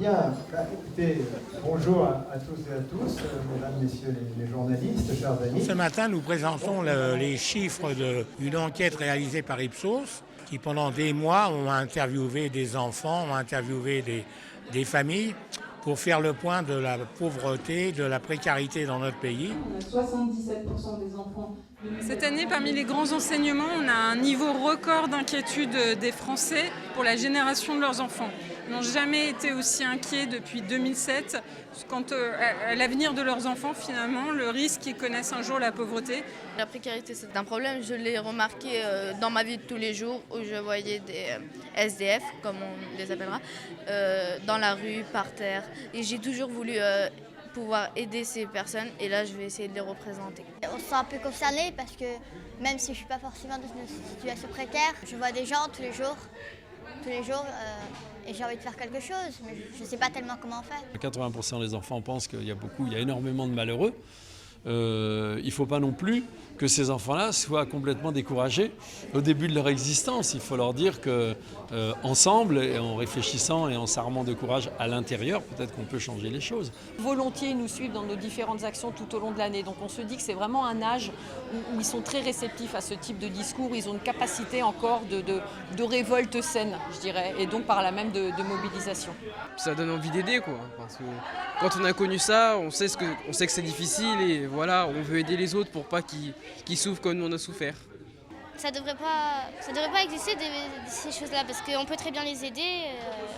Bien, écoutez, bonjour à tous et à tous, mesdames, messieurs les journalistes, chers amis. Ce matin, nous présentons les chiffres d'une enquête réalisée par Ipsos qui, pendant des mois, ont interviewé des enfants, ont interviewé des familles pour faire le point de la pauvreté, de la précarité dans notre pays. On a 77% des enfants. Cette année, parmi les grands enseignements, on a un niveau record d'inquiétude des Français pour la génération de leurs enfants. Ils n'ont jamais été aussi inquiets depuis 2007 quant à l'avenir de leurs enfants, finalement, le risque qu'ils connaissent un jour la pauvreté. La précarité, c'est un problème. Je l'ai remarqué dans ma vie de tous les jours où je voyais des SDF, comme on les appellera, dans la rue, par terre. Et j'ai toujours voulu pouvoir aider ces personnes et là, je vais essayer de les représenter. On se sent un peu concerné parce que même si je ne suis pas forcément dans une situation précaire, je vois des gens tous les jours et j'ai envie de faire quelque chose, mais je ne sais pas tellement comment faire. 80% des enfants pensent qu'il y a énormément de malheureux. Il ne faut pas non plus que ces enfants-là soient complètement découragés au début de leur existence. Il faut leur dire qu'ensemble, et en réfléchissant et en s'armant de courage à l'intérieur, peut-être qu'on peut changer les choses. Volontiers, ils nous suivent dans nos différentes actions tout au long de l'année. Donc on se dit que c'est vraiment un âge où ils sont très réceptifs à ce type de discours. Ils ont une capacité encore de révolte saine, je dirais, et donc par là même de mobilisation. Ça donne envie d'aider, quoi, parce que quand on a connu ça, on sait que c'est difficile et voilà, on veut aider les autres pour pas qu'ils souffrent comme nous on a souffert. Ça devrait pas exister ces choses-là parce qu'on peut très bien les aider.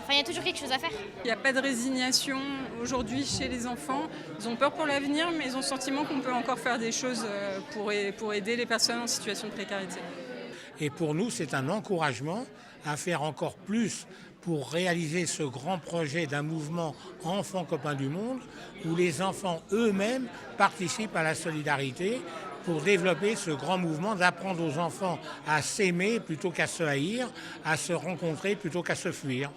Il y a toujours quelque chose à faire. Il n'y a pas de résignation aujourd'hui chez les enfants. Ils ont peur pour l'avenir, mais ils ont le sentiment qu'on peut encore faire des choses pour aider les personnes en situation de précarité. Et pour nous, c'est un encouragement à faire encore plus pour réaliser ce grand projet d'un mouvement Enfants copains du monde, où les enfants eux-mêmes participent à la solidarité pour développer ce grand mouvement d'apprendre aux enfants à s'aimer plutôt qu'à se haïr, à se rencontrer plutôt qu'à se fuir.